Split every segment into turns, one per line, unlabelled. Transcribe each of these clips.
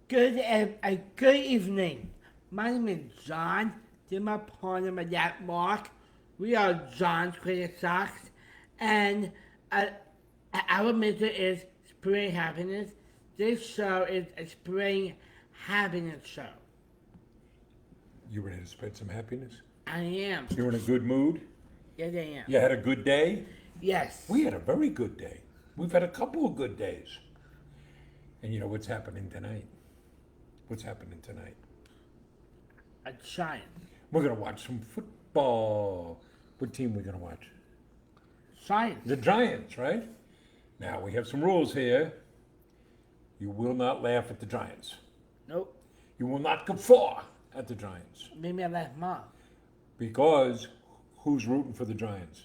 Good evening. My name is John. This is my partner, my dad, Mark. We are John's Credit Socks, and uh, our mission is spreading happiness. This show is a spreading happiness show.
You ready to spread some happiness?
I am.
You're in a good mood?
Yes, I am.
You had a good day?
Yes.
We had a very good day. We've had a couple of good days. And you know what's happening tonight? What's happening tonight?
A giant.
We're going to watch some football. What team are we going to watch?
Science.
The Giants, right? Now, we have some rules here. You will not laugh at the Giants.
Nope.
You will not guffaw at the Giants.
Maybe I left Mom.
Because who's rooting for the Giants?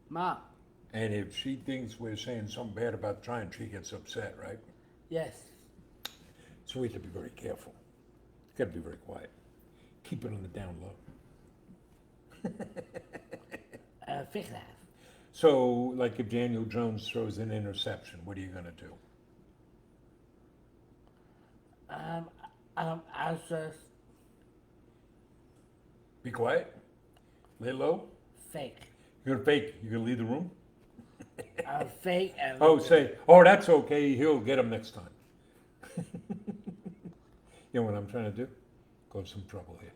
Mom.
And if she thinks we're saying something bad about the Giants, she gets upset, right?
Yes.
So we have to be very careful. Got to be very quiet. Keep it on the down low.
Fix that.
So, like if Daniel Jones throws an interception, what are you going to do?
I was just
Be quiet? Lay low?
fake.
You're going to fake? You're going to leave the room?
Fake and
Oh, say, oh, that's okay. He'll get him next time. You know what I'm trying to do? Cause some trouble here.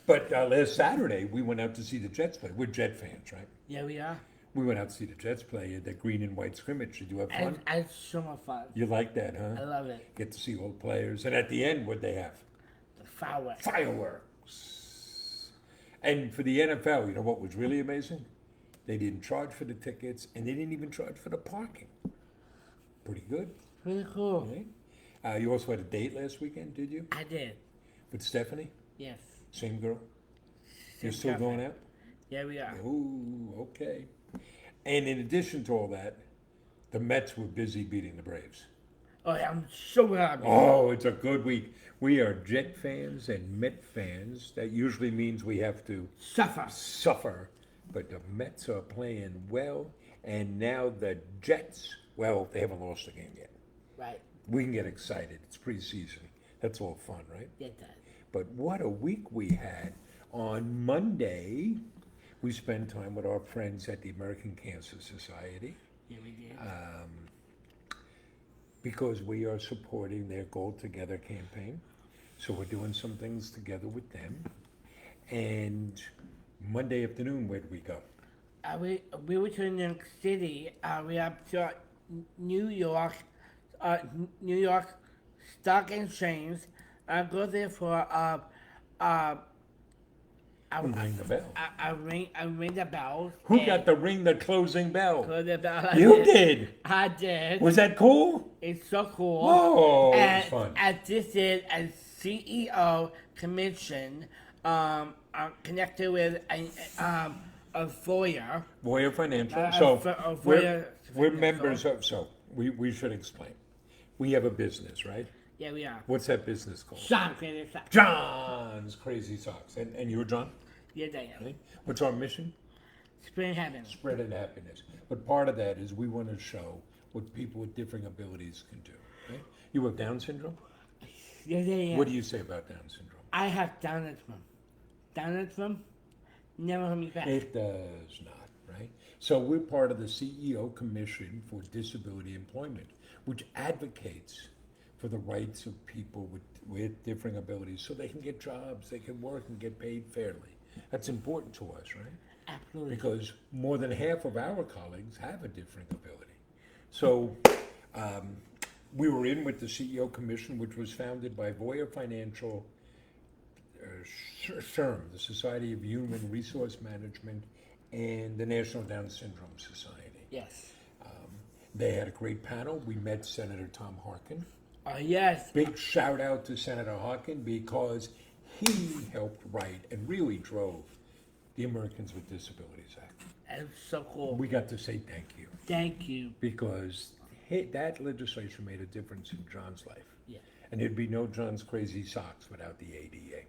But last Saturday, we went out to see the Jets play. We're Jet fans, right?
Yeah, we are.
We went out to see the Jets play at the green and white scrimmage. Did you have fun?
And it's so much fun.
You like that, huh?
I love it.
Get to see all the players. And at the end, what'd they have?
The fireworks.
Fireworks. And for the NFL, you know what was really amazing? They didn't charge for the tickets, and they didn't even charge for the parking. Pretty good.
Really cool.
Right? You also had a date last weekend, did you?
I did.
With Stephanie?
Yes.
Same girl? You're
Same
still
girlfriend.
going out?
Yeah, we are.
Ooh, okay. And in addition to all that, the Mets were busy beating the Braves.
Oh, yeah, I'm so happy.
Oh, it's a good week. We are Jet fans and Met fans. That usually means we have to suffer. But the Mets are playing well, and now the Jets, well, they haven't lost a game yet.
Right.
We can get excited. It's preseason. That's all fun, right?
Get that.
But what a week we had. On Monday, we spent time with our friends at the American Cancer Society.
Yeah, we did.
Because we are supporting their Gold Together campaign. So we're doing some things together with them. And Monday afternoon, where did we go?
We were to New York City. We up to New York Stock Exchange. I go there for
Ring the bell.
I ring the bell.
Who got the ring the closing bell?
Close the bell.
You did.
I did.
Was that cool?
It's so cool.
Oh,
and,
it was fun.
And this is a CEO commission connected with a Voya.
Voya Financial.
Voya
we're
Financial.
members of, so we should explain. We have a business, right?
Yeah, we are.
What's that business called?
John Credit Socks.
John's Crazy Socks. And you're John?
Yes, I am.
Right? What's our mission?
Spreading happiness.
Spreading happiness. But part of that is we want to show what people with differing abilities can do. Right? You have Down syndrome?
Yes, I am.
What do you say about Down syndrome?
I have Down syndrome. Down syndrome never hold me back.
It does not, right? So we're part of the CEO Commission for Disability Employment, which advocates for the rights of people with differing abilities so they can get jobs, they can work and get paid fairly. That's important to us, right?
Absolutely.
Because more than half of our colleagues have a differing ability. So we were in with the CEO Commission, which was founded by Voya Financial, SHRM, the Society of Human Resource Management, and the National Down Syndrome Society.
Yes.
They had a great panel. We met Senator Tom Harkin.
Yes.
Big shout out to Senator Harkin because he helped write and really drove the Americans with Disabilities Act.
That's so cool.
We got to say thank you
Thank you.
because that legislation made a difference in John's life.
Yeah.
And there'd be no John's Crazy Socks without the ADA.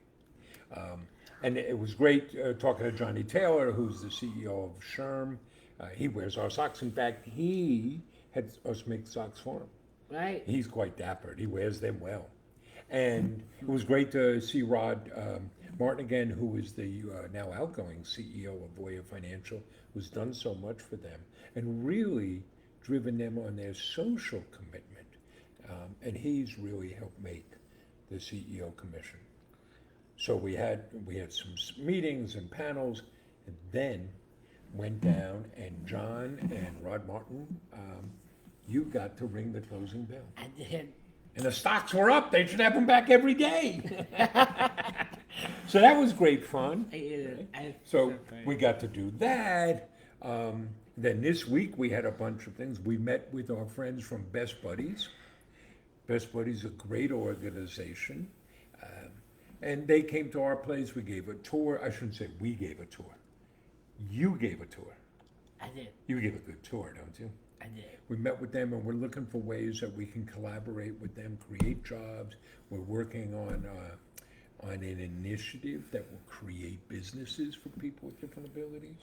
And it was great talking to Johnny Taylor, who's the CEO of SHRM. He wears our socks. In fact, he had us make socks for him.
Right.
He's quite dapper, and he wears them well. And it was great to see Rod Martin again, who is the now outgoing CEO of Voya Financial, who's done so much for them and really driven them on their social commitment. And he's really helped make the CEO commission. So we had some meetings and panels, and then went down, and John and Rod Martin, you got to ring the closing bell.
I did.
And the stocks were up. They should have them back every day. So that was great fun. So we got to do that. Then this week we had a bunch of things. We met with our friends from Best Buddies. Best Buddies is a great organization. And they came to our place. We gave a tour. I shouldn't say we gave a tour. You gave a tour.
I did.
You gave a good tour, don't you?
I did.
We met with them, and we're looking for ways that we can collaborate with them, create jobs. We're working on an initiative that will create businesses for people with different abilities.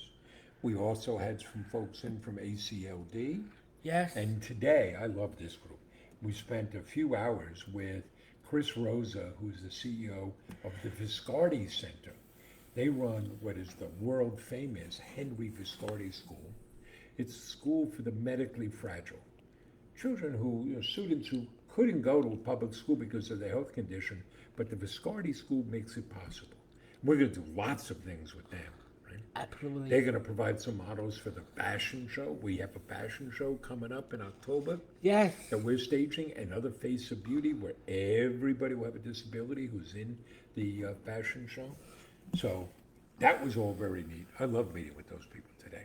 We also had some folks in from ACLD.
Yes.
And today, I love this group. We spent a few hours with Chris Rosa, who's the CEO of the Viscardi Center. They run what is the world famous Henry Viscardi School. It's a school for the medically fragile. Children who, students who couldn't go to a public school because of their health condition, but the Viscardi School makes it possible. We're going to do lots of things with them, right?
Absolutely.
They're going to provide some models for the fashion show. We have a fashion show coming up in October.
Yes.
That we're staging, another Face of Beauty, where everybody will have a disability who's in the fashion show. So that was all very neat. I love meeting with those people today.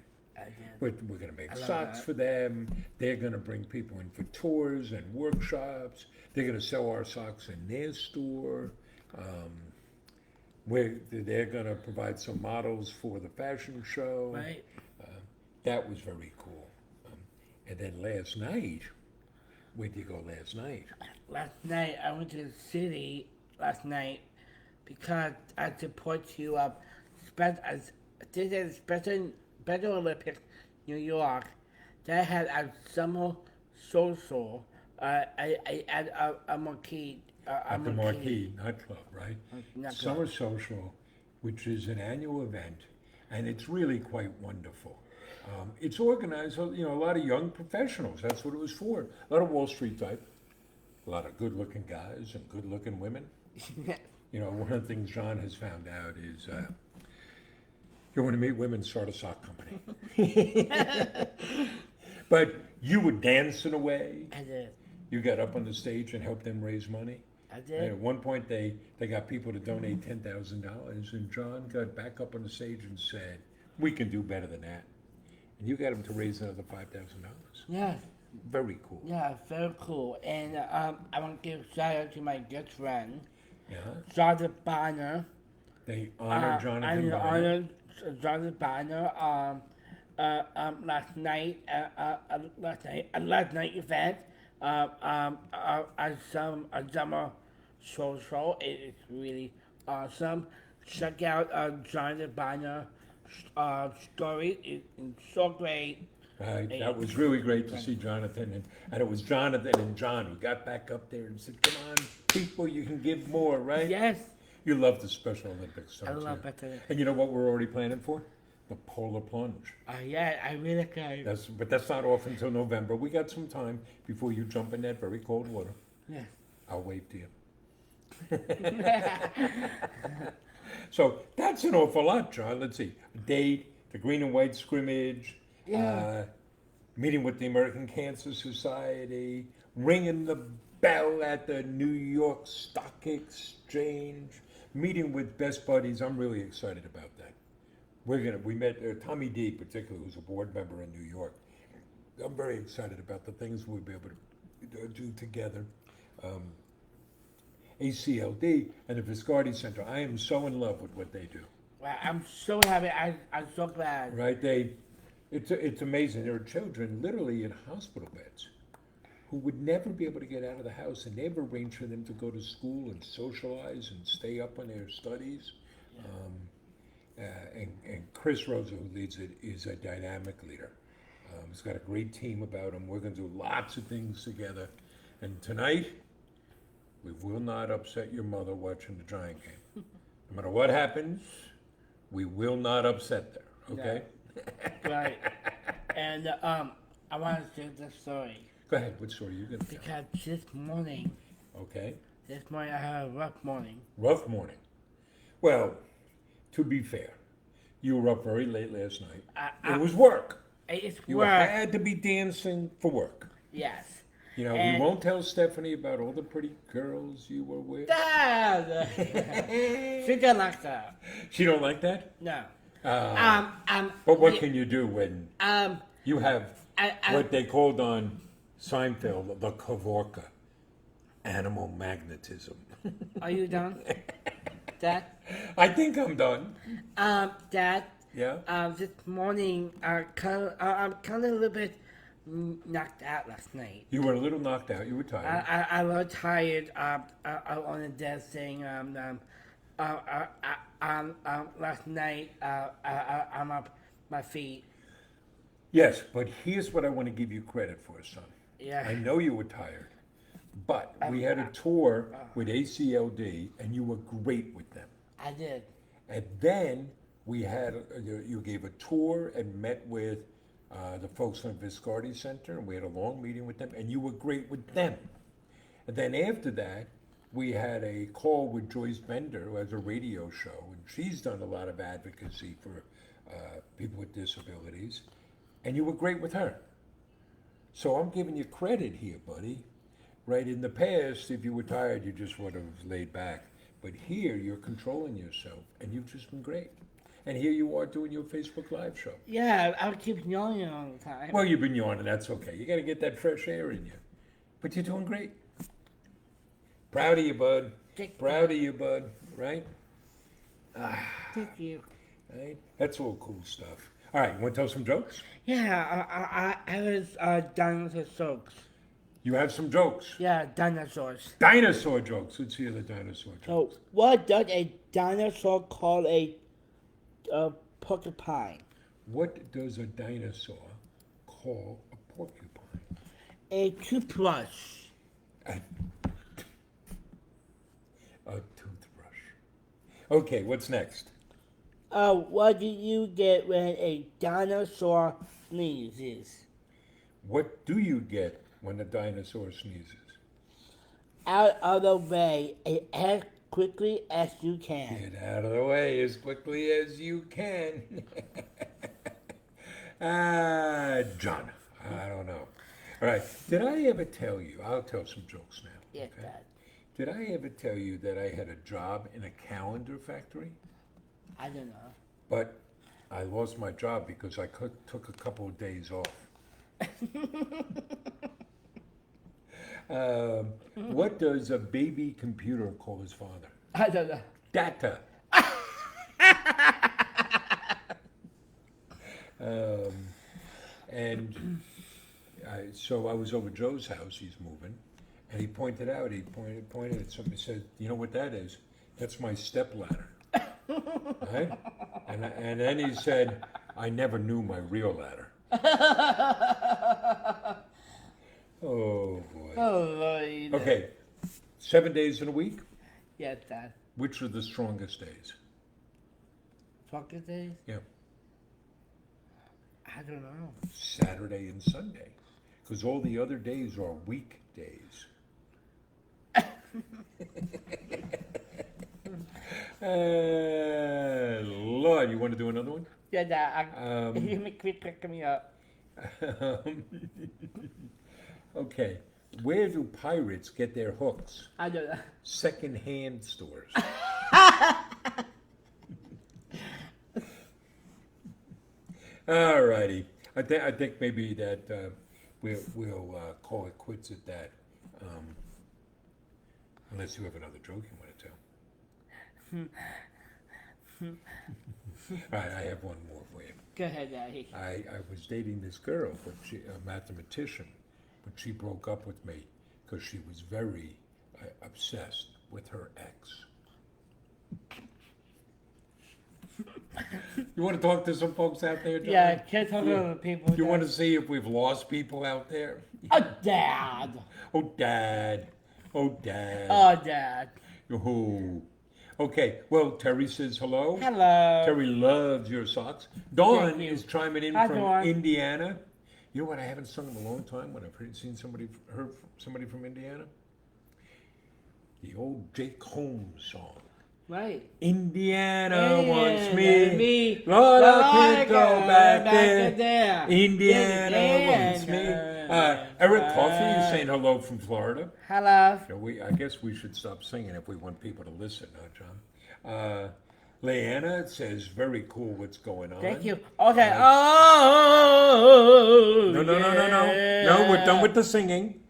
We're going to make socks for them. They're going to bring people in for tours and workshops. They're going to sell our socks in their store. They're going to provide some models for the fashion show.
Right.
That was very cool. And then last night, where'd you go last night?
Last night, I went to the city last night because I support you up. This is Special Olympics, New York. They had a summer social at a marquee.
At the Marquee nightclub, right? Summer Social, which is an annual event, and it's really quite wonderful. It's organized, a lot of young professionals. That's what it was for. A lot of Wall Street type, a lot of good-looking guys and good-looking women. One of the things John has found out is you want to meet women, start a sock company. But you were dancing away.
I did.
You got up on the stage and helped them raise money.
I did.
And at one point, they got people to donate $10,000, and John got back up on the stage and said, "We can do better than that." And you got him to raise another $5,000.
Yeah.
Very cool.
Yeah, very cool. And I want to give a shout out to my good friend,
Yeah.
Jonathan Bonner.
They honor Jonathan Bonner.
Honor Jonathan Bonner. Last night event. A summer social. It's really awesome. Check out Jonathan Bonner story. It's so great.
Right. That was really great to see Jonathan, and it was Jonathan and John who got back up there and said, "Come on, people, you can give more, right?"
Yes.
You love the Special Olympics, don't
I
you?
love it.
And you know what we're already planning for? The polar plunge.
Yeah, I really can.
But that's not off until November. We got some time before you jump in that very cold water.
Yeah.
I'll wave to you. So that's an awful lot, John. Let's see. A date, the green and white scrimmage, meeting with the American Cancer Society, ringing the bell at the New York Stock Exchange, meeting with Best Buddies. I'm really excited about that. We met Tommy D, particularly, who's a board member in New York. I'm very excited about the things we'll be able to do together. ACLD and the Viscardi Center. I am so in love with what they do.
Well, I'm so happy. I'm so glad.
Right? It's amazing. There are children literally in hospital beds who would never be able to get out of the house, and they've arranged for them to go to school and socialize and stay up on their studies. And Chris Rosa, who leads it, is a dynamic leader. He's got a great team about him. We're going to do lots of things together. And tonight, we will not upset your mother watching the Giant game. No matter what happens, we will not upset her, okay?
No. Right. And I want to share this story.
Go ahead, what story are you going to tell?
Because this morning I had a rough morning.
Rough morning. Well, to be fair, you were up very late last night. It was work.
It's
You
work.
had to be dancing for work.
Yes.
You know,
And-
we won't tell Stephanie about all the pretty girls you were with.
Dad! She don't like that.
She don't like that?
No.
But what can you do when you have
I-
what they called on Seinfeld the Kavorka, animal magnetism?
Are you done? Dad?
I think I'm done.
Dad?
Yeah?
This morning, I'm kind of a little bit knocked out last night.
You were a little knocked out. You were tired.
I was tired. On the desk saying, last night, I'm up my feet.
Yes, but here's what I want to give you credit for, son.
Yeah.
I know you were tired, but we had a tour with ACLD, and you were great with them.
I did.
And then we had, you gave a tour and met with the folks from Viscardi Center, and we had a long meeting with them, and you were great with them. And then after that, we had a call with Joyce Bender, who has a radio show, and she's done a lot of advocacy for people with disabilities, and you were great with her. So I'm giving you credit here, buddy. Right, in the past, if you were tired, you just would have laid back. But here, you're controlling yourself, and you've just been great. And here you are doing your Facebook Live show.
Yeah, I would keep yawning all the time.
Well, you've been yawning, that's okay. You got to get that fresh air in you. But you're doing great. Proud of you, bud. Proud of you, bud. Right?
Thank you.
Right? That's all cool stuff. All right, you want to tell some jokes?
Yeah, I was dinosaur jokes.
You have some jokes.
Yeah, dinosaurs.
Dinosaur jokes. Let's hear the dinosaur jokes.
So, what does a dinosaur call a porcupine?
What does a dinosaur call a porcupine?
A toothbrush.
A toothbrush. Okay, what's next?
What do you get when a dinosaur sneezes?
What do you get when a dinosaur sneezes?
Out of the way, as quickly as you can.
Get out of the way as quickly as you can. John, I don't know. All right, did I ever tell you, I'll tell some jokes now.
Yes,
okay?
Dad.
Did I ever tell you that I had a job in a calendar factory?
I don't know.
But I lost my job because I took a couple of days off. What does a baby computer call his father?
I don't know.
Data. So I was over Joe's house, he's moving, and he pointed at something, he said, you know what that is? That's my stepladder. Right? And then he said, I never knew my real ladder. Oh boy.
Oh, Lord.
Okay, 7 days in a week?
Yes, Dad.
Which are the strongest days?
Pocket days?
Yeah,
I don't know.
Saturday and Sunday, because all the other days are weekdays. Lord, you want to do another one?
Yeah, Dad. You make me up.
Okay, where do pirates get their hooks?
I don't know.
Second-hand stores. All righty. I think maybe that we'll call it quits at that. Unless you have another joke you want to tell. All right, I have one more for you.
Go ahead, Daddy.
I was dating this girl, but she, a mathematician, but she broke up with me because she was very obsessed with her ex. You want to talk to some folks out there, John?
Yeah, can't talk to other people.
You want to see if we've lost people out there?
Oh, Dad.
Oh, Dad. Oh, Dad.
Oh, Dad.
Oh. Okay, well, Terry says hello.
Hello.
Terry loves your socks. Dawn
Thank you.
is chiming in
Hi,
from
Dawn.
Indiana. You know what? I haven't sung in a long time when I've heard somebody from Indiana. The old Jake Holmes song.
Right.
Indiana wants
Me.
me. Lord, I can't go back there.
there.
Indiana wants me. Eric Coffey is saying hello from Florida.
Hello.
So I guess we should stop singing if we want people to listen, huh, John? Leanna says, very cool what's going on.
Thank you. Okay.
No, we're done with the singing.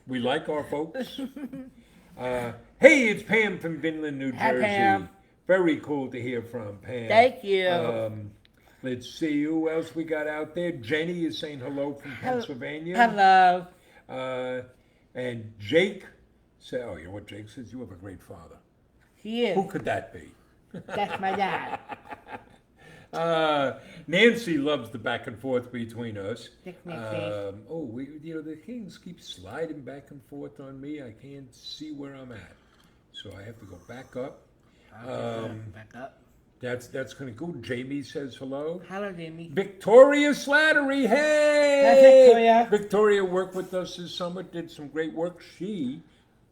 We like our folks. Hey, it's Pam from Vinland, New
Hi,
Jersey.
Pam.
Very cool to hear from Pam.
Thank you.
Let's see who else we got out there. Jenny is saying hello from Pennsylvania.
Hello.
And Jake said, oh, you know what Jake says? You have a great father.
He is.
Who could that be?
That's my dad.
Nancy loves the back and forth between us.
Nancy.
The things keep sliding back and forth on me. I can't see where I'm at, so I have to go back up.
Back up.
That's going to go. Jamie says hello.
Hello, Jamie.
Victoria Slattery, hey!
That's Victoria.
Victoria worked with us this summer, did some great work. She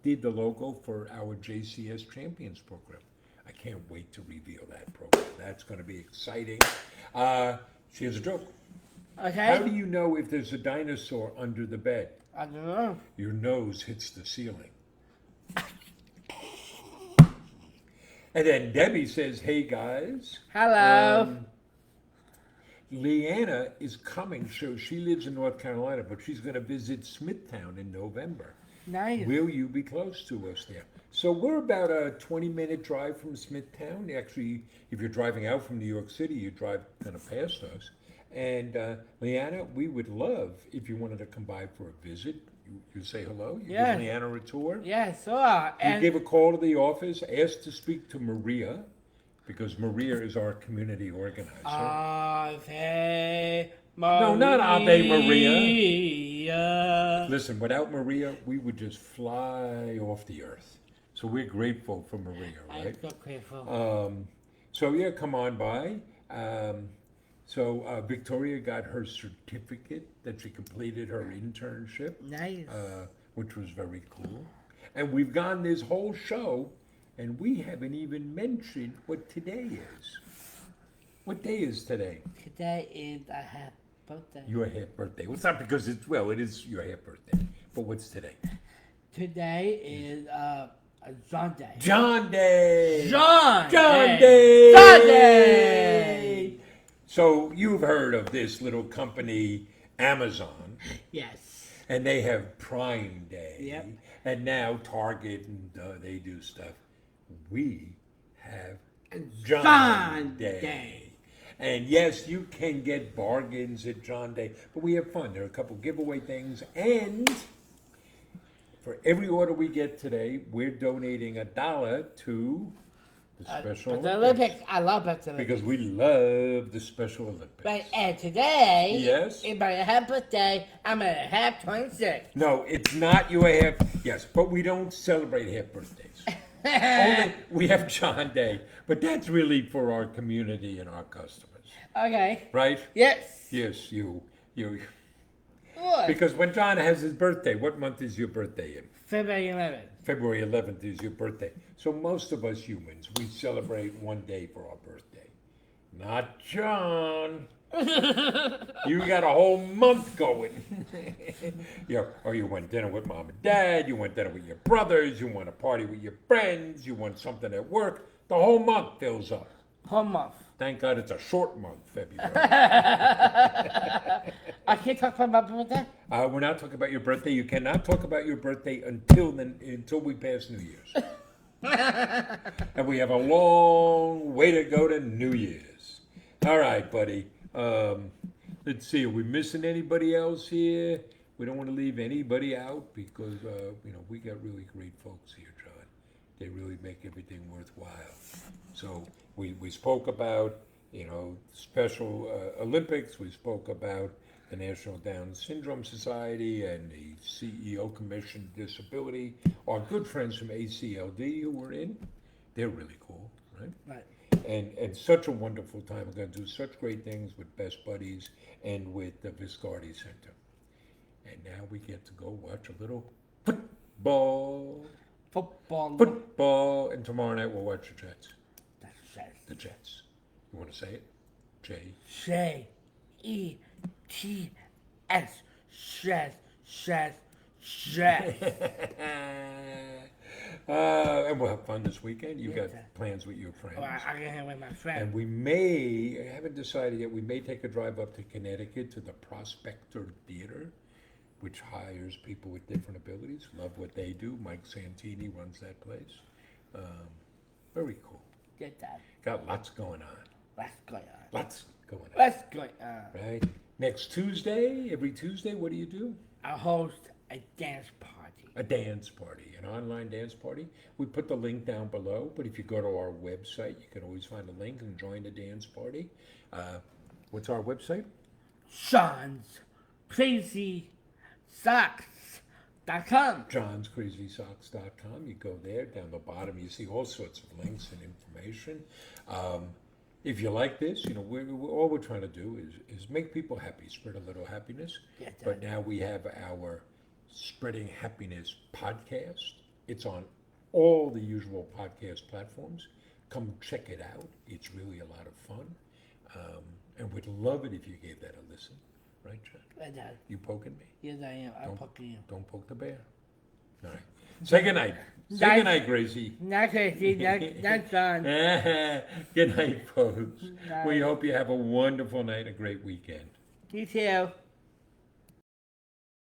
did the logo for our JCS Champions program. I can't wait to reveal that program. That's going to be exciting. She has a joke.
Okay.
How do you know if there's a dinosaur under the bed?
I don't know.
Your nose hits the ceiling. And then Debbie says, hey guys.
Hello.
Leanna is coming. So she lives in North Carolina, but she's going to visit Smithtown in November.
Nice.
Will you be close to us there? So we're about a 20-minute drive from Smithtown. Actually, if you're driving out from New York City, you drive kind of past us. And Leanna, we would love if you wanted to come by for a visit. You say hello. You
Yes.
give Leanna a tour.
Yeah, sure.
You give a call to the office. Ask to speak to Maria, because Maria is our community organizer.
Ave Maria.
No, not Ave Maria. Listen, without Maria, we would just fly off the earth. So we're grateful for Maria, right?
I'm so grateful.
So yeah, come on by. So Victoria got her certificate that she completed her internship,
Nice.
which was very cool. And we've gone this whole show, and we haven't even mentioned what today is. What day is today?
Today is a half birthday.
Your half birthday. Well, it's not because it is your half birthday. But what's today?
Today is John Day.
John Day.
John
Day.
Day. John Day.
So you've heard of this little company, Amazon,
Yes.
and they have Prime Day.
Yep.
And now Target, and they do stuff. We have John Day. And yes, you can get bargains at John Day, but we have fun. There are a couple giveaway things, and for every order we get today, we're donating $1 to the Special
The
Olympics.
Olympics. I love it.
Because we love the Special Olympics.
Right, and today
Yes.
is my half birthday. I'm at half 26.
No, it's not your half. Yes, but we don't celebrate half birthdays. Only we have John Day, but that's really for our community and our customers,
Okay.
right?
Yes.
Yes, you.
Good.
Because when John has his birthday, what month is your birthday in?
February 11th.
February 11th is your birthday. So most of us humans, we celebrate one day for our birthday. Not John. You got a whole month going. Or you want dinner with mom and dad, you want dinner with your brothers, you want a party with your friends, you want something at work. The whole month fills up.
Whole month.
Thank God it's a short month, February.
I can't talk about my birthday?
We're not talking about your birthday. You cannot talk about your birthday until we pass New Year's. And we have a long way to go to New Year's. All right, buddy. Let's see. Are we missing anybody else here? We don't want to leave anybody out because we got really great folks here, John. They really make everything worthwhile. So we spoke about Special Olympics. We spoke about the National Down Syndrome Society and the CEO Commission Disability. Our good friends from ACLD who were in, they're really cool, right?
Right.
And such a wonderful time. We're going to do such great things with Best Buddies and with the Viscardi Center. And now we get to go watch a little football. Football. And tomorrow night we'll watch the Jets.
That's Jets.
The Jets. You want to say it?
J-E-T-S. Jets.
And we'll have fun this weekend. You've
Yes,
got
sir.
plans with your friends.
Oh, I can hang with my
And
friend.
I haven't decided yet, we may take a drive up to Connecticut to the Prospector Theater, which hires people with different abilities. Love what they do. Mike Santini runs that place. Very cool.
Get that.
Got lots going on.
What's going on?
Lots going on.
What's going on?
Right? Next Tuesday, every Tuesday, what do you do?
I host a dance party.
A dance party, an online dance party. We put the link down below, but if you go to our website, you can always find a link and join the dance party. What's our website?
Sean's Crazy Socks.com.
johnscrazysocks.com. You go there, down the bottom, you see all sorts of links and information. If you like this, all we're trying to do is make people happy, spread a little happiness.
Yeah,
But now we have our Spreading Happiness podcast. It's on all the usual podcast platforms. Come check it out. It's really a lot of fun. And we'd love it if you gave that a listen. Right, John?
Like that.
You poking me?
Yes, I am. I'm poking you.
Don't poke the bear. All right. Say goodnight. Say goodnight, Gracie.
Not crazy, not Sean.
Good night, folks.
Night.
We hope you have a wonderful night, a great weekend.
You too.